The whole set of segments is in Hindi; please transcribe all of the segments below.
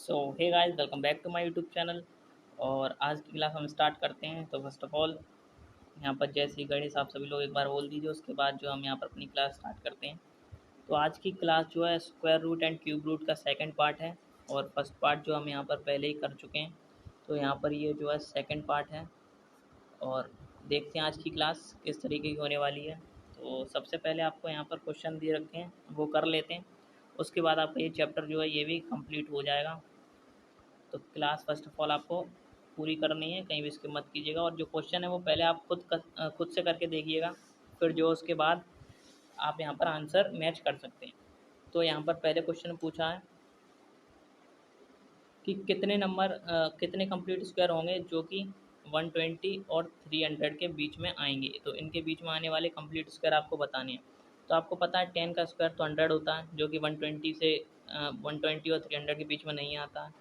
So hey guys, welcome back to my YouTube channel. और आज की क्लास हम स्टार्ट करते हैं। तो फर्स्ट ऑफ ऑल यहाँ पर जय श्री गणेश आप सभी लोग एक बार बोल दीजिए, उसके बाद जो हम यहाँ पर अपनी क्लास स्टार्ट करते हैं। तो आज की क्लास जो है square root and cube root का सेकंड पार्ट है, और फर्स्ट पार्ट जो हम यहाँ पर पहले ही कर चुके हैं। तो यहाँ पर ये जो है सेकंड पार्ट है, और देखते हैं आज की क्लास किस तरीके की होने वाली है। तो सबसे पहले आपको यहाँ पर क्वेश्चन दिए रखे हैं, वो कर लेते हैं। उसके बाद आपका ये चैप्टर जो है ये भी कंप्लीट हो जाएगा। तो क्लास फर्स्ट ऑफ ऑल आपको पूरी करनी है, कहीं भी स्किप मत कीजिएगा। और जो क्वेश्चन है वो पहले आप खुद से करके देखिएगा, फिर जो उसके बाद आप यहाँ पर आंसर मैच कर सकते हैं। तो यहाँ पर पहले क्वेश्चन पूछा है कि कितने कंप्लीट स्क्वायर होंगे जो कि 120 और 300 के बीच में आएंगे। तो इनके बीच में आने वाले कंप्लीट स्क्वायर आपको बताने हैं। तो आपको पता है 10 का स्क्वायर तो 100 होता है, जो कि 120 और 300 के बीच में नहीं आता है।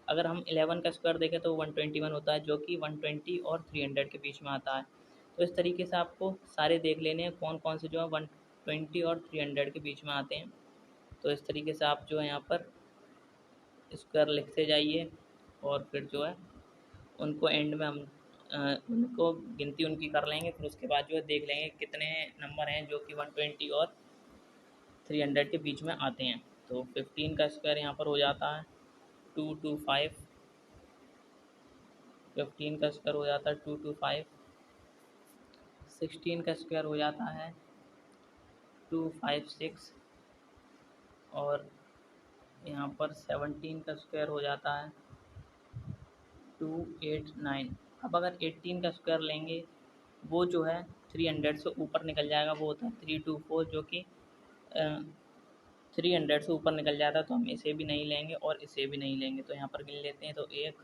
अगर हम 11 का स्क्वायर देखें तो 121 होता है, जो कि 120 और 300 के बीच में आता है। तो इस तरीके से आपको सारे देख लेने हैं कौन कौन से जो है 120 और 300 के बीच में आते हैं। तो इस तरीके से आप जो है यहाँ पर स्क्वायर लिखते जाइए, और फिर जो है उनको एंड में हम उनको गिनती उनकी कर लेंगे। फिर उसके बाद जो है देख लेंगे कितने नंबर हैं जो कि 120 और 300 के बीच में आते हैं। तो 15 का स्क्वायर यहाँ पर हो जाता है 225। 15 का स्क्वायर हो जाता है 225। 16 का स्क्वायर हो जाता है 256। और यहाँ पर 17 का स्क्वायर हो जाता है 289। अब अगर 18 का स्क्वायर लेंगे, वो जो है 300 से ऊपर निकल जाएगा, वो होता है 324, जो कि 300 से ऊपर निकल जाता है। तो हम इसे भी नहीं लेंगे और इसे भी नहीं लेंगे। तो यहाँ पर गिन लेते हैं। तो 1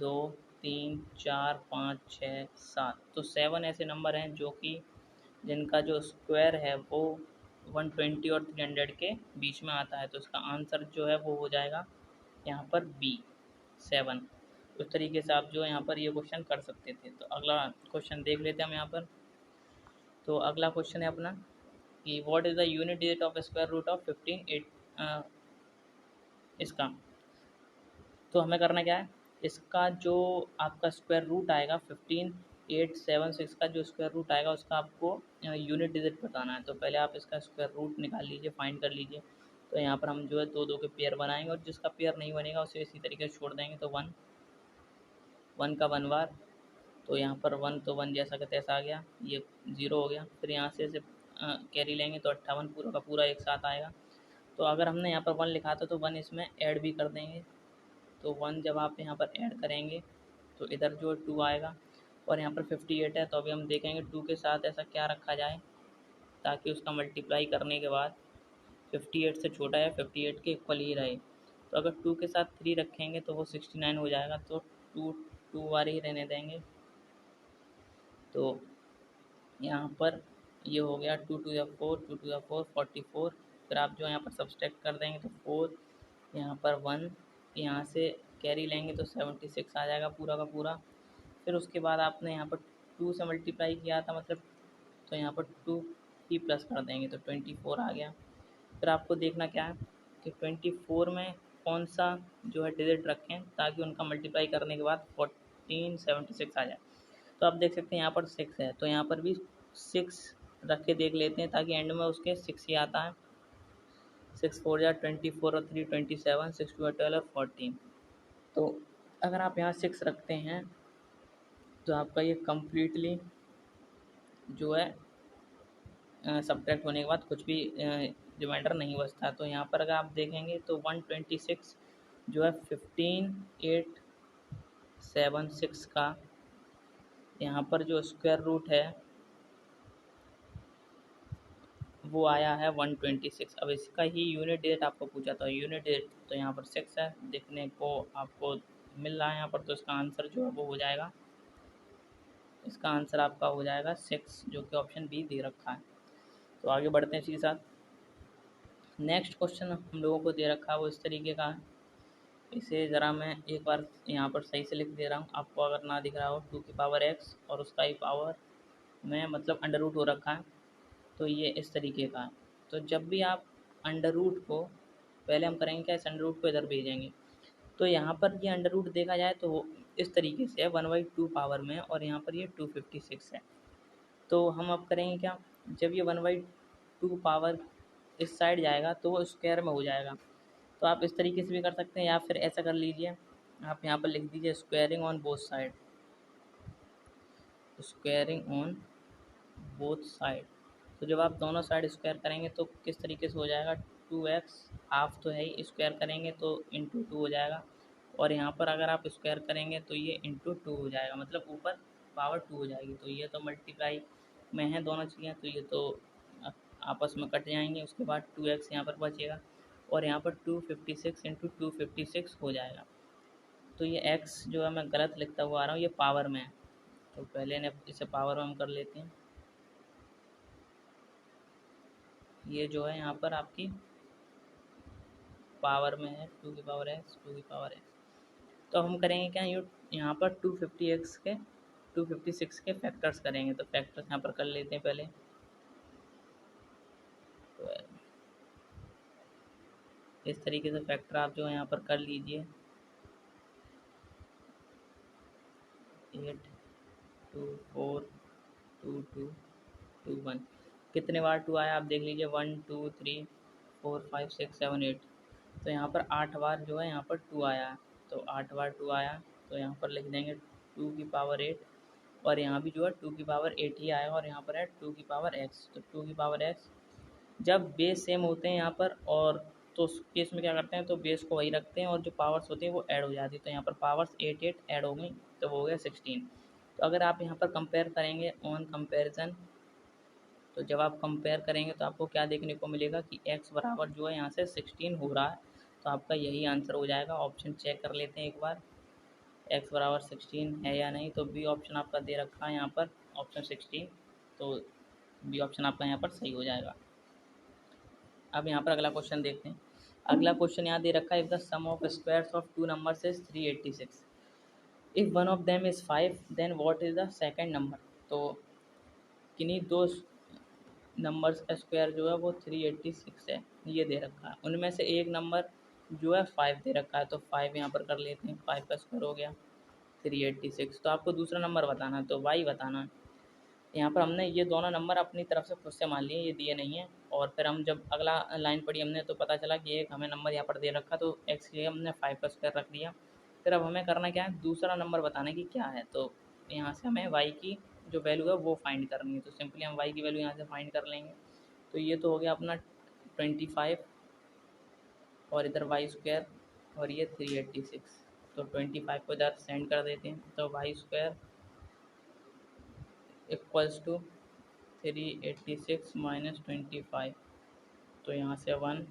2 3 4 5 6 7, तो 7 ऐसे नंबर हैं जो कि जिनका जो स्क्वायर है वो 120 और 300 के बीच में आता है। तो इसका आंसर जो है वो हो जाएगा यहाँ पर बी, 7। उस तरीके से आप जो यहाँ पर ये क्वेश्चन कर सकते थे। तो अगला क्वेश्चन देख लेते हैं हम यहाँ पर। तो अगला क्वेश्चन है अपना कि what is the unit digit of square root of 15 इसका। तो हमें करना क्या है, इसका जो आपका स्क्वायर रूट आएगा 15876 का जो स्क्वायर रूट आएगा उसका आपको यूनिट डिजिट बताना है। तो पहले आप इसका स्क्वायर रूट निकाल लीजिए, फाइंड कर लीजिए। तो यहाँ पर हम जो है दो दो के पेयर बनाएंगे, और जिसका पेयर नहीं बनेगा उसे इसी तरीके से छोड़ देंगे। तो वन वन का वन बार, तो यहाँ पर वन तो वन जैसा का तैसा आ गया, ये ज़ीरो हो गया। फिर यहाँ से कैरी लेंगे तो 58 पूरा का पूरा एक साथ आएगा। तो अगर हमने यहाँ पर वन लिखा था तो वन इसमें ऐड भी कर देंगे। तो वन जब आप यहाँ पर ऐड करेंगे तो इधर जो 2 आएगा, और यहाँ पर 58 है। तो अभी हम देखेंगे 2 के साथ ऐसा क्या रखा जाए ताकि उसका मल्टीप्लाई करने के बाद 58 से छोटा है 58 के इक्वल ही रहे। तो अगर 2 के साथ 3 रखेंगे तो वो 69 हो जाएगा। तो 2 2 बार ही रहने देंगे। तो यहाँ पर ये हो गया 2 टू या 4, 2 टू या 4 44। फिर आप जो यहाँ पर सब्सट्रैक्ट कर देंगे तो 4, यहाँ पर 1, यहाँ से कैरी लेंगे तो 76 आ जाएगा पूरा का पूरा। फिर उसके बाद आपने यहाँ पर 2 से मल्टीप्लाई किया था मतलब, तो यहाँ पर 2 ही प्लस कर देंगे तो 24 आ गया। फिर आपको देखना क्या है कि 24 में कौन सा जो है डिजिट रखें ताकि उनका मल्टीप्लाई करने के बाद 1476 आ जाए। तो आप देख सकते हैं यहाँ पर 6 है, तो यहाँ पर भी 6 रख के देख लेते हैं ताकि एंड में उसके 6 ही आता है। 6 4 या 24 और 3 27, 6 2 12 और 14। तो अगर आप यहाँ 6 रखते हैं तो आपका ये कम्प्लीटली जो है सब्ट्रैक्ट होने के बाद कुछ भी रिमाइंडर नहीं बचता। तो यहाँ पर अगर आप देखेंगे तो 126 जो है 15876 का यहाँ पर जो स्क्वायर रूट है वो आया है 126। अब इसका ही यूनिट डिजिट आपको पूछा था, यूनिट डिजिट तो यहाँ पर 6 है देखने को आपको मिल रहा है यहाँ पर। तो इसका आंसर जो है वो हो जाएगा, इसका आंसर आपका हो जाएगा 6, जो कि ऑप्शन बी दे रखा है। तो आगे बढ़ते हैं इसी के साथ। नेक्स्ट क्वेश्चन हम लोगों को दे रखा है वो इस तरीके का है। इसे ज़रा मैं एक बार यहाँ पर सही से लिख दे रहा हूँ, आपको अगर ना दिख रहा हो। 2 की पावर x और उसका ही पावर में मतलब अंडर रूट हो रखा है। तो ये इस तरीके का है। तो जब भी आप अंडर रूट को पहले हम करेंगे क्या, इस अंडर रूट को इधर भेजेंगे। तो यहाँ पर ये अंडर रूट देखा जाए तो इस तरीके से है, 1/2 पावर में है और यहाँ पर ये 256 है। तो हम अब करेंगे क्या, जब ये 1/2 पावर इस साइड जाएगा तो वो स्क्वायर में हो जाएगा। तो आप इस तरीके से भी कर सकते हैं या फिर ऐसा कर लीजिए, आप यहाँ पर लिख दीजिए squaring on both side, squaring on both side. तो जब आप दोनों साइड स्क्वायर करेंगे तो किस तरीके से हो जाएगा, 2x हाफ तो है ही, स्क्वायर करेंगे तो इंटू 2 हो जाएगा और यहाँ पर अगर आप स्क्वायर करेंगे तो ये इंटू 2 हो जाएगा, मतलब ऊपर पावर 2 हो जाएगी। तो ये तो मल्टीप्लाई में है दोनों चीज़ें, तो ये तो आपस में कट जाएंगे। उसके बाद 2x यहाँ पर बचेगा और यहाँ पर 256 इंटू 256 हो जाएगा। तो ये x जो है मैं गलत लिखता हुआ आ रहा हूँ, ये पावर में है, तो पहले ने इसे पावर में हम कर लेते हैं। ये जो है यहाँ पर आपकी पावर में है, 2 की पावर x, 2 की पावर x। तो हम करेंगे क्या, यहाँ पर 256 के फैक्टर्स करेंगे। तो फैक्टर्स यहाँ पर कर लेते हैं पहले। तो इस तरीके से फैक्टर आप जो है यहाँ पर कर लीजिए, 8 2 4 2 2 2 1। कितने बार 2 आया आप देख लीजिए, 1 2 3 4 5 6 7 8। तो यहाँ पर 8 बार जो है यहाँ पर 2 आया है, तो 8 बार 2 आया, तो यहाँ पर लिख देंगे 2 की पावर 8 और यहाँ भी जो है 2 की पावर 8 ही आएगा और यहाँ पर है 2 की पावर x। तो 2 की पावर x जब बेस सेम होते हैं यहाँ पर, और तो उस केस में क्या करते हैं, तो बेस को वही रखते हैं और जो पावर्स होती हैं वो ऐड हो जाती है। तो यहाँ पर पावर्स 8 ऐड हो गई, तो वो हो गया 16। तो अगर आप यहाँ पर कंपेयर करेंगे ऑन कंपेरिजन, तो जब आप कंपेयर करेंगे तो आपको क्या देखने को मिलेगा कि x बराबर जो है यहाँ से 16 हो रहा है। तो आपका यही आंसर हो जाएगा। ऑप्शन चेक कर लेते हैं एक बार, x बराबर 16 है या नहीं। तो बी ऑप्शन आपका दे रखा है यहाँ पर, ऑप्शन 16। तो बी ऑप्शन आपका यहाँ पर सही हो जाएगा। अब यहाँ पर अगला क्वेश्चन देखते हैं। अगला क्वेश्चन यहाँ दे रखा है, if the sum of squares of two numbers is 386, if one of them is 5 then what is the second number. तो किन्हीं दो नंबर्स का स्क्वायर जो है वो 386 है, ये दे रखा है। उनमें से एक नंबर जो है 5 दे रखा है, तो 5 यहाँ पर कर लेते हैं। 5 का स्क्वायर हो गया 386। तो आपको दूसरा नंबर बताना है, तो y बताना है। यहाँ पर हमने ये दोनों नंबर अपनी तरफ से खुद से मान लिए, ये दिए नहीं है। और फिर हम जब अगला लाइन पढ़ी हमने तो पता चला कि एक हमें नंबर यहाँ पर दे रखा, तो x के लिए हमने 5 का स्क्वायर रख दिया। फिर अब हमें करना क्या है, दूसरा नंबर बताने की क्या है। तो यहाँ से हमें y की जो वैल्यू है वो फाइंड करनी है। तो सिंपली हम y की वैल्यू यहाँ से फाइंड कर लेंगे। तो ये तो हो गया अपना 25 और इधर वाई स्क्वायर और ये 386। तो 25 को इधर सेंड कर देते हैं। तो y square equals to 386 minus 25। तो यहाँ से 1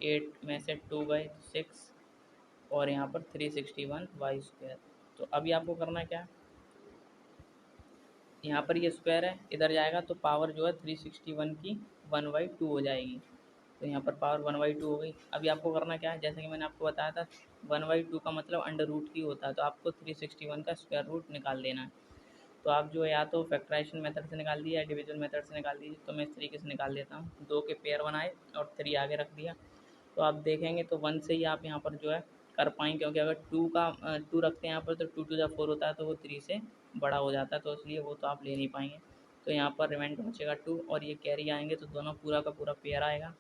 8 में से 2 गए 6 और यहाँ पर 361 वाई स्क्वायर। तो अभी आपको करना क्या है, यहाँ पर ये स्क्वायर है, इधर जाएगा तो पावर जो है 361 की 1/2 हो जाएगी। तो यहाँ पर पावर 1/2 हो गई। अभी आपको करना क्या है, जैसे कि मैंने आपको बताया था 1/2 का मतलब अंडर रूट की होता है, तो आपको 361 का स्क्वायर रूट निकाल देना है। तो आप जो है या तो फैक्टराइजेशन मेथड से निकाल दिए या डिविजन मेथड से निकाल दीजिए। तो मैं इस तरीके से निकाल देता हूँ, 2 के पेयर बनाए और 3 आगे रख दिया। तो आप देखेंगे तो 1 से ही आप यहाँ पर जो है कर पाएंगे, क्योंकि अगर 2 रखते हैं यहाँ पर तो 2 to the 4 होता है, तो वो 3 से बड़ा हो जाता है, तो इसलिए वो तो आप ले नहीं पाएंगे। तो यहाँ पर रिमाइंडर बचेगा 2 और ये कैरी आएंगे तो दोनों पूरा का पूरा पेयर आएगा।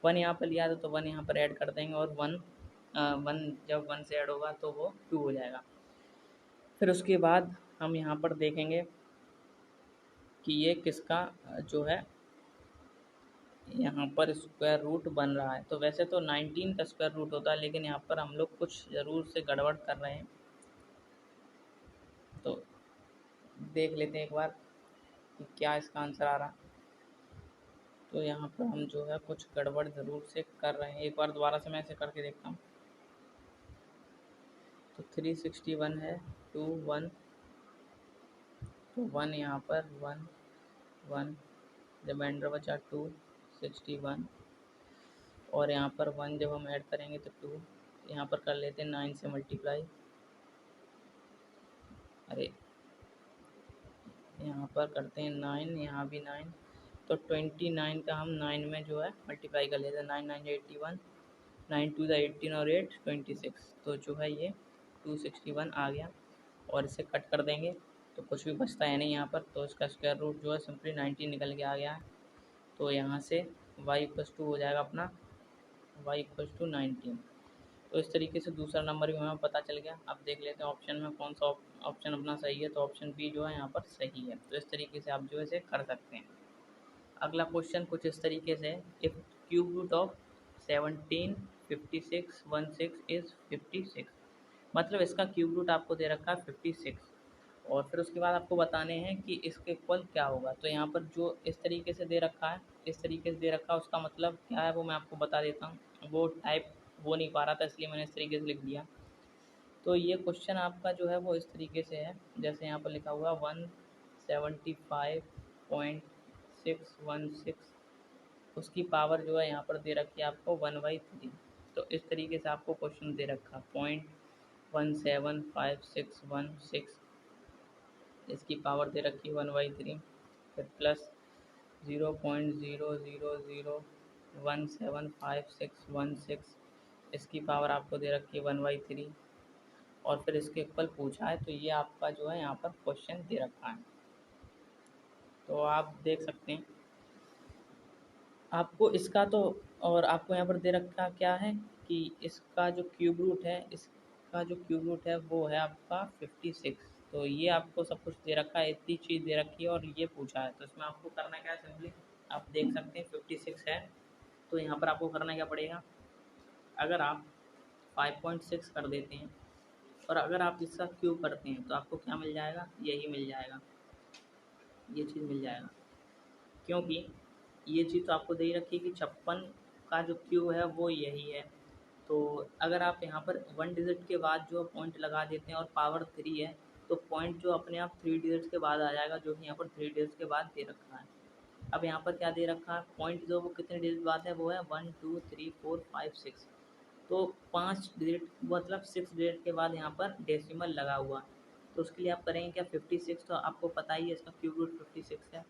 1 यहाँ पर लिया था तो 1 यहाँ पर ऐड कर देंगे और 1 जब 1 से ऐड होगा तो वो 2 हो जाएगा। फिर उसके बाद हम यहाँ पर देखेंगे कि ये किसका जो है यहाँ पर स्क्वायर रूट बन रहा है। तो वैसे तो 19 का स्क्वायर रूट होता है, लेकिन यहाँ पर हम लोग कुछ ज़रूर से गड़बड़ कर रहे हैं। तो देख लेते हैं एक बार कि क्या इसका आंसर आ रहा। तो यहाँ पर हम जो है कुछ गड़बड़ ज़रूर से कर रहे हैं। एक बार दोबारा से मैं ऐसे करके देखता हूँ। तो 361 है, 2 1, तो 1 यहाँ पर 1 1, रिमाइंडर बचा 261 और यहाँ पर 1 जब हम ऐड करेंगे तो 2, यहाँ पर कर लेते हैं 9 से मल्टीप्लाई। अरे यहाँ पर करते हैं 9, यहाँ भी 9, तो 29 का हम 9 में जो है मल्टीप्लाई कर लेते हैं। 9 9 81 9 टू द 18 और 8 26, तो जो है ये 261 आ गया। और इसे कट कर देंगे तो कुछ भी बचता है नहीं यहाँ पर, तो इसका स्क्वायर रूट जो है सिंपली 19 निकल के आ गया है। तो यहाँ से y इक्वल्स टू हो जाएगा अपना y इक्वल्स टू 19। तो इस तरीके से दूसरा नंबर भी हमें पता चल गया। अब देख लेते हैं ऑप्शन में कौन सा ऑप्शन अपना सही है, तो ऑप्शन बी जो है यहाँ पर सही है। तो इस तरीके से आप जो है इसे कर सकते हैं। अगला क्वेश्चन कुछ इस तरीके से, if cube root of 17 56 16 is 56, मतलब इसका क्यूब रूट आपको दे रखा है 56 और फिर उसके बाद आपको बताने हैं कि इसके इक्वल क्या होगा। तो यहाँ पर जो इस तरीके से दे रखा है, इस तरीके से दे रखा है, उसका मतलब क्या है वो मैं आपको बता देता हूँ। वो टाइप हो नहीं पा रहा था इसलिए मैंने इस तरीके से लिख दिया। तो ये क्वेश्चन आपका जो है वो इस तरीके से है, जैसे यहाँ पर लिखा हुआ 175.616, उसकी पावर जो है यहाँ पर दे रखी है आपको 1/3। तो इस तरीके से आपको क्वेश्चन दे रखा 0.17516, इसकी पावर दे रखी है 1/3, फिर प्लस 0.00017516, इसकी पावर आपको दे रखी है 1/3 और फिर इसके इक्वल पूछा है। तो ये आपका जो है यहाँ पर क्वेश्चन दे रखा है। तो आप देख सकते हैं आपको इसका तो, और आपको यहाँ पर दे रखा क्या है कि इसका जो क्यूब रूट है, इसका जो क्यूब रूट है वो है आपका 56। तो ये आपको सब कुछ दे रखा है, इतनी चीज़ दे रखी है और ये पूछा है। तो इसमें आपको करना क्या है, सिंपली आप देख सकते हैं 56 है, तो यहाँ पर आपको करना क्या पड़ेगा, अगर आप 5.6 कर देते हैं और अगर आप इसका क्यूब करते हैं तो आपको क्या मिल जाएगा, यही मिल जाएगा, ये चीज़ मिल जाएगा। क्योंकि ये चीज़ तो आपको दे ही रखी है कि 56 का जो क्यूब है वो यही है। तो अगर आप यहाँ पर 1 डिजिट के बाद जो पॉइंट लगा देते हैं और पावर 3 है, तो पॉइंट जो अपने आप 3 डिजिट्स के बाद आ जाएगा, जो कि यहाँ पर 3 डिजिट्स के बाद दे रखा है। अब यहाँ पर क्या दे रखा है, पॉइंट जो वो कितने डिजिट बाद है वो है 1 2 3 4 5 6, तो 5 डिजिट मतलब 6 डिजिट के बाद यहाँ पर डेसिमल लगा हुआ। तो उसके लिए आप करेंगे क्या, 56, तो आपको पता ही है इसका क्यूब रूट 56 है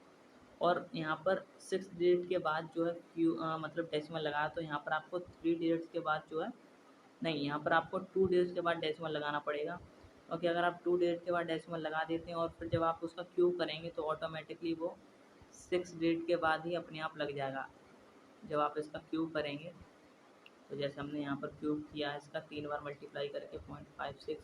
और यहाँ पर 6 डिजिट के बाद जो है मतलब डेसिमल लगाया, तो यहाँ पर आपको 3 डिजिट्स के बाद जो है, नहीं यहाँ पर आपको 2 डिजिट्स के बाद डेसिमल लगाना पड़ेगा। क्योंकि अगर आप 2 डिजिट के बाद डेसिमल लगा देते हैं और फिर जब आप उसका क्यूब करेंगे तो ऑटोमेटिकली वो 6 डिजिट के बाद ही अपने आप लग जाएगा जब आप इसका क्यूब करेंगे। तो जैसे हमने यहाँ पर क्यूब किया है इसका 3 बार मल्टीप्लाई करके 0.56,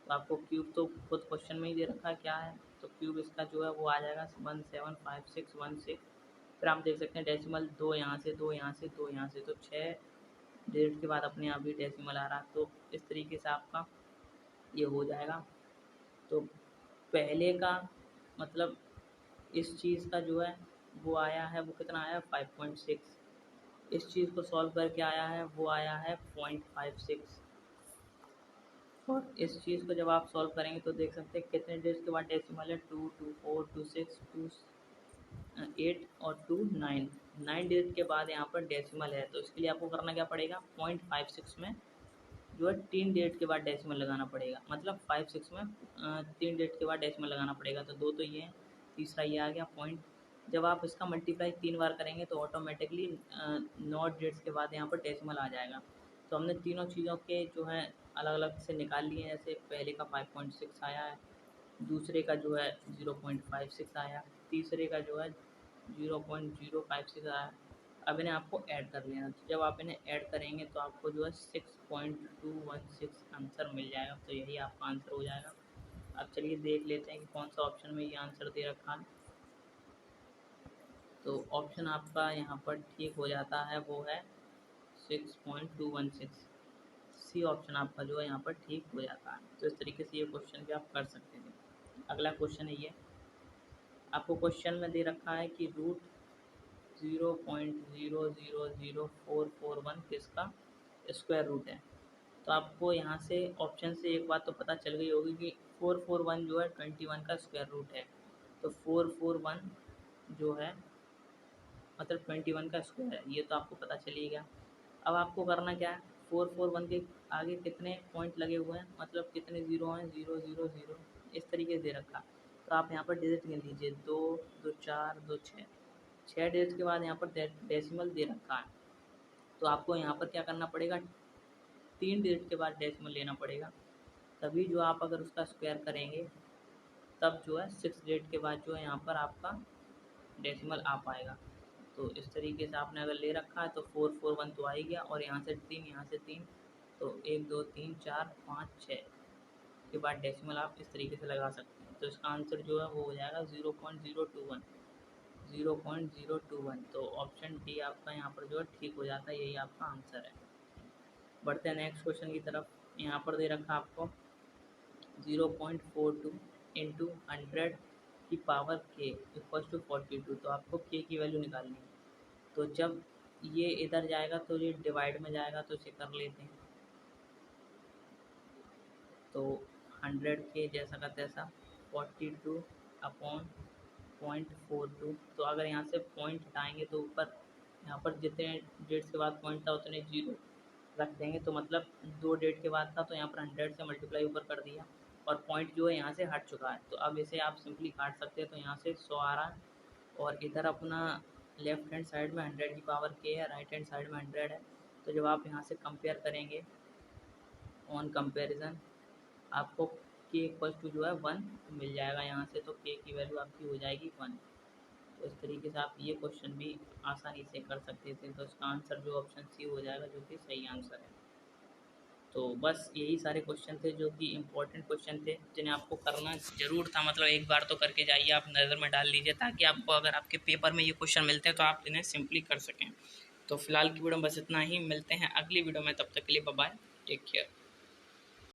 तो आपको क्यूब तो खुद क्वेश्चन में ही दे रखा है क्या है, तो क्यूब इसका जो है वो आ जाएगा 175616। फिर आप देख सकते हैं डेसिमल 2 यहाँ से 2 यहाँ से 2 यहाँ से, तो 6 डिजिट के बाद अपने आप ही डेसिमल आ रहा। तो इस तरीके से आपका ये हो जाएगा। तो पहले का मतलब इस चीज़ का जो है वो आया है, वो कितना आया 5.6, इस चीज़ को सॉल्व करके आया है वो आया है 0.56। और इस चीज़ को जब आप सॉल्व करेंगे तो देख सकते हैं कितने डिजिट के बाद डेसिमल है, 2 2 4 2 6 2 8 और 2 9, 9 डिजिट के बाद यहाँ पर डेसिमल है। तो इसके लिए आपको करना क्या पड़ेगा, 0.56 में जो है 3 डिजिट के बाद डेसिमल लगाना पड़ेगा, मतलब 56 में 3 डिजिट के बाद डेसिमल लगाना पड़ेगा। तो 2 तो ये है, तीसरा ये आ गया पॉइंट। जब आप इसका मल्टीप्लाई 3 बार करेंगे तो ऑटोमेटिकली 9 डिजिट्स के बाद यहाँ पर डेसिमल आ जाएगा। तो हमने तीनों चीज़ों के जो है अलग अलग से निकाल लिए हैं। जैसे पहले का 5.6 आया है, दूसरे का जो है 0.56 आया, तीसरे का जो है 0.056 आया। अब इन्हें आपको ऐड कर लेना। तो जब आप इन्हें ऐड करेंगे तो आपको जो है 6.216 आंसर मिल जाएगा। तो यही आपका आंसर हो जाएगा। अब चलिए देख लेते हैं कि कौन सा ऑप्शन में ये आंसर दे रखा है। तो ऑप्शन आपका यहाँ पर ठीक हो जाता है, वो है 6.216, सी ऑप्शन आपका जो है यहाँ पर ठीक हो जाता है। तो इस तरीके से ये क्वेश्चन भी आप कर सकते हैं। अगला क्वेश्चन है ये, आपको क्वेश्चन में दे रखा है कि रूट 0.000441 किसका स्क्वायर रूट है। तो आपको यहाँ से ऑप्शन से एक बात तो पता चल गई होगी कि 441 जो है 21 का स्क्वायर रूट है। तो 441 जो है मतलब 21 का स्क्वायर है, ये तो आपको पता चल ही गया। अब आपको करना क्या है, 441 के आगे कितने पॉइंट लगे हुए हैं, मतलब कितने ज़ीरो हैं, 0 0 0, इस तरीके से दे रखा। तो आप यहाँ पर डिजिट गिन लीजिए, 2 2 4 2 6, 6 डिजिट के बाद यहाँ पर डेसिमल दे रखा है। तो आपको यहाँ पर क्या करना पड़ेगा, 3 डिजिट के बाद डेसिमल लेना पड़ेगा, तभी जो आप अगर उसका स्क्वायर करेंगे तब जो है 6 डिजिट के बाद जो है यहाँ पर आपका डेसिमल आ पाएगा। तो इस तरीके से आपने अगर ले रखा है तो 441 तो आ ही गया, और यहाँ से 3 यहाँ से 3, तो 1 2 3 4 5 6 के बाद डेसिमल आप इस तरीके से लगा सकते हैं। तो इसका आंसर जो है वो हो जाएगा 0.021, 0.021। तो ऑप्शन डी आपका यहाँ पर जो है ठीक हो जाता है, यही आपका आंसर है। बढ़ते हैं नेक्स्ट क्वेश्चन की तरफ। यहाँ पर दे रखा आपको 0.42 इंटू 100 की पावर k इक्वल टू 42। तो आपको k की वैल्यू निकालनी है। तो जब ये इधर जाएगा तो ये डिवाइड में जाएगा, तो इसे कर लेते हैं। तो 100 के जैसा का तैसा 42 अपॉन 0.42। तो अगर यहाँ से पॉइंट हटाएंगे तो ऊपर यहाँ पर जितने डेट्स के बाद पॉइंट था उतने जीरो रख देंगे। तो मतलब 2 डेट के बाद था तो यहाँ पर 100 से मल्टीप्लाई ऊपर कर दिया, और पॉइंट जो है यहाँ से हट चुका है। तो अब इसे आप सिंपली काट सकते हैं। तो यहाँ से 100 आ रहा है, और इधर अपना लेफ्ट हैंड साइड में 100 की पावर k है, राइट हैंड साइड में 100 है। तो जब आप यहाँ से कंपेयर करेंगे ऑन कंपेरिजन, आपको k इक्वल टू जो है 1 मिल जाएगा यहाँ से। तो k की वैल्यू आपकी हो जाएगी 1। तो इस तरीके से आप ये क्वेश्चन भी आसानी से कर सकते थे। तो इसका आंसर जो ऑप्शन सी हो जाएगा, जो कि सही आंसर है। तो बस यही सारे क्वेश्चन थे जो कि इम्पोर्टेंट क्वेश्चन थे, जिन्हें आपको करना ज़रूर था। मतलब एक बार तो करके जाइए, आप नज़र में डाल लीजिए, ताकि आपको अगर आपके पेपर में ये क्वेश्चन मिलते हैं तो आप इन्हें सिंपली कर सकें। तो फिलहाल की वीडियो में बस इतना ही, मिलते हैं अगली वीडियो में, तब तक के लिए बाय बाय, टेक केयर।